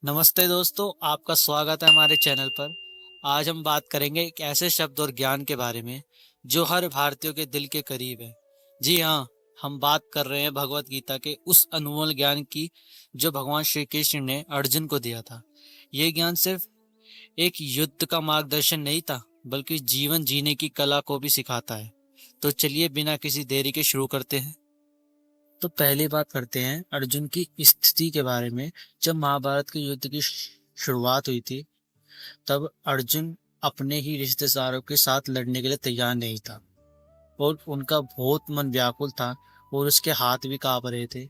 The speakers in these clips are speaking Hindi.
नमस्ते दोस्तों, आपका स्वागत है हमारे चैनल पर। आज हम बात करेंगे एक ऐसे शब्द और ज्ञान के बारे में जो हर भारतीय के दिल के करीब है। जी हाँ, हम बात कर रहे हैं भगवत गीता के उस अनमोल ज्ञान की जो भगवान श्री कृष्ण ने अर्जुन को दिया था। ये ज्ञान सिर्फ एक युद्ध का मार्गदर्शन नहीं था, बल्कि जीवन जीने की कला को भी सिखाता है। तो चलिए बिना किसी देरी के शुरू करते हैं। तो पहली बात करते हैं अर्जुन की स्थिति के बारे में। जब महाभारत के युद्ध की शुरुआत हुई थी, तब अर्जुन अपने ही रिश्तेदारों के साथ लड़ने के लिए तैयार नहीं था और उनका बहुत मन व्याकुल था और उसके हाथ भी कांप रहे थे।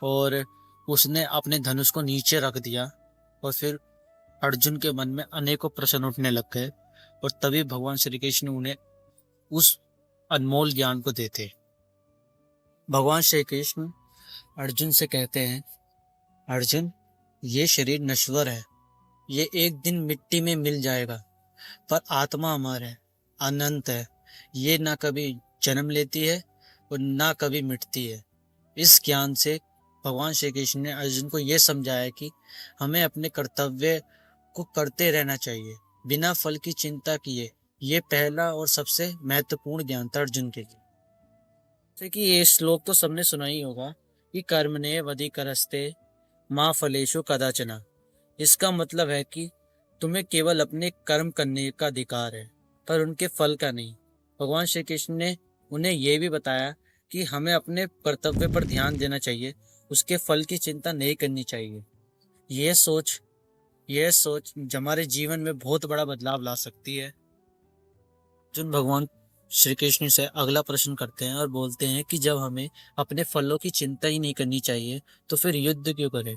और उसने अपने धनुष को नीचे रख दिया और फिर अर्जुन के मन में अनेकों प्रश्न उठने लग गए और तभी भगवान श्री कृष्ण उन्हें उस अनमोल ज्ञान को देते। भगवान श्री कृष्ण अर्जुन से कहते हैं, अर्जुन, ये शरीर नश्वर है, ये एक दिन मिट्टी में मिल जाएगा, पर आत्मा अमर है, अनंत है। ये ना कभी जन्म लेती है और ना कभी मिटती है। इस ज्ञान से भगवान श्री कृष्ण ने अर्जुन को यह समझाया कि हमें अपने कर्तव्य को करते रहना चाहिए बिना फल की चिंता किए। ये पहला और सबसे महत्वपूर्ण ज्ञान था अर्जुन के लिए। जैसे कि ये श्लोक तो सबने सुना ही होगा कि कर्मण्येवाधिकारस्ते मा फलेषु कदाचन। इसका मतलब है कि तुम्हें केवल अपने कर्म करने का अधिकार है, पर उनके फल का नहीं। भगवान श्री कृष्ण ने उन्हें यह भी बताया कि हमें अपने कर्तव्य पर ध्यान देना चाहिए, उसके फल की चिंता नहीं करनी चाहिए। यह सोच हमारे जीवन में बहुत बड़ा बदलाव ला सकती है। अर्जुन भगवान श्री कृष्ण से अगला प्रश्न करते हैं और बोलते हैं कि जब हमें अपने फलों की चिंता ही नहीं करनी चाहिए तो फिर युद्ध क्यों करें।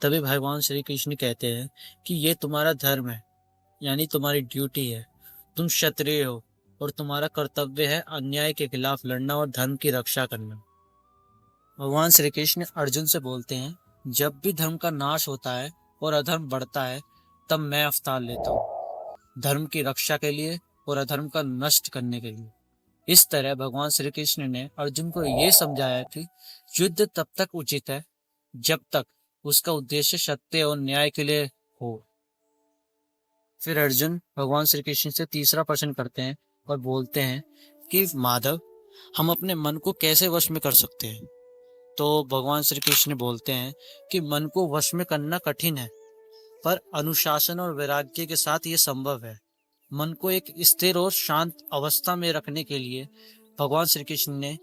तभी भगवान श्री कृष्ण कहते हैं कि ये तुम्हारा धर्म है, यानी तुम्हारी ड्यूटी है। तुम क्षत्रिय हो और तुम्हारा कर्तव्य है अन्याय के खिलाफ लड़ना और धर्म की रक्षा करना। भगवान श्री कृष्ण अर्जुन से बोलते हैं, जब भी धर्म का नाश होता है और अधर्म बढ़ता है, तब मैं अवतार लेता हूँ, धर्म की रक्षा के लिए और अधर्म का नष्ट करने के लिए। इस तरह भगवान श्री कृष्ण ने अर्जुन को यह समझाया कि युद्ध तब तक उचित है जब तक उसका उद्देश्य सत्य और न्याय के लिए हो। फिर अर्जुन भगवान श्री कृष्ण से तीसरा प्रश्न करते हैं और बोलते हैं कि माधव, हम अपने मन को कैसे वश में कर सकते हैं। तो भगवान श्री कृष्ण बोलते हैं कि मन को वश में करना कठिन है, पर अनुशासन और वैराग्य के साथ ये संभव है। मन को एक स्थिर और शांत अवस्था में रखने के लिए भगवान श्री कृष्ण ने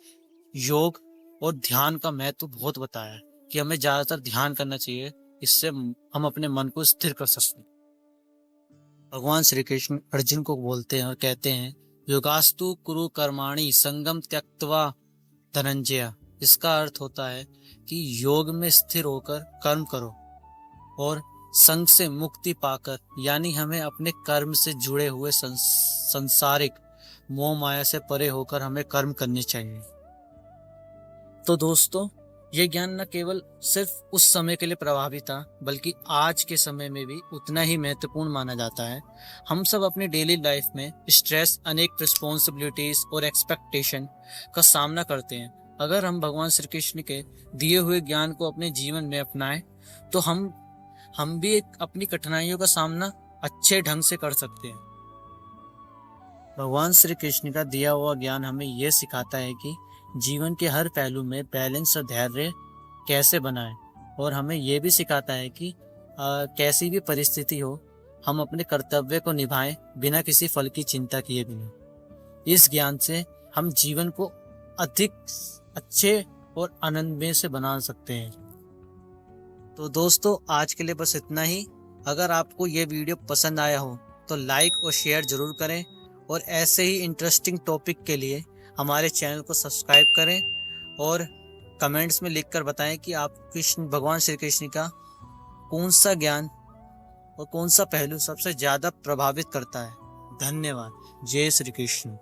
योग और ध्यान का महत्व बहुत बताया है कि हमें ज्यादातर ध्यान करना चाहिए, इससे हम अपने मन को स्थिर कर सकते हैं। भगवान श्री कृष्ण अर्जुन को बोलते हैं और कहते हैं, योगास्तु कुरु कर्माणि संगम त्यक्त्वा धनंजय। इसका अर्थ होता है कि योग में स्थिर होकर कर्म करो और संग से मुक्ति पाकर, यानी हमें अपने कर्म से जुड़े हुए संसारिक मोह माया से परे होकर हमें कर्म करने चाहिए। तो दोस्तों, ये ज्ञान न केवल सिर्फ उस समय के लिए प्रभावी था, बल्कि आज के समय में भी उतना ही महत्वपूर्ण माना जाता है। हम सब अपनी डेली लाइफ में स्ट्रेस, अनेक रिस्पॉन्सिबिलिटीज और एक्सपेक्टेशन का सामना करते हैं। अगर हम भगवान श्री कृष्ण के दिए हुए ज्ञान को अपने जीवन में अपनाएं तो हम भी अपनी कठिनाइयों का सामना अच्छे ढंग से कर सकते हैं। भगवान श्री कृष्ण का दिया हुआ ज्ञान हमें यह सिखाता है कि जीवन के हर पहलू में बैलेंस और धैर्य कैसे बनाएं, और हमें यह भी सिखाता है कि कैसी भी परिस्थिति हो, हम अपने कर्तव्य को निभाएं बिना किसी फल की चिंता किए बिना। इस ज्ञान से हम जीवन को अधिक अच्छे और आनंदमय से बना सकते हैं। तो दोस्तों, आज के लिए बस इतना ही। अगर आपको ये वीडियो पसंद आया हो तो लाइक और शेयर जरूर करें, और ऐसे ही इंटरेस्टिंग टॉपिक के लिए हमारे चैनल को सब्सक्राइब करें और कमेंट्स में लिखकर बताएं कि आप भगवान श्री कृष्ण का कौन सा ज्ञान और कौन सा पहलू सबसे ज़्यादा प्रभावित करता है। धन्यवाद। जय श्री कृष्ण।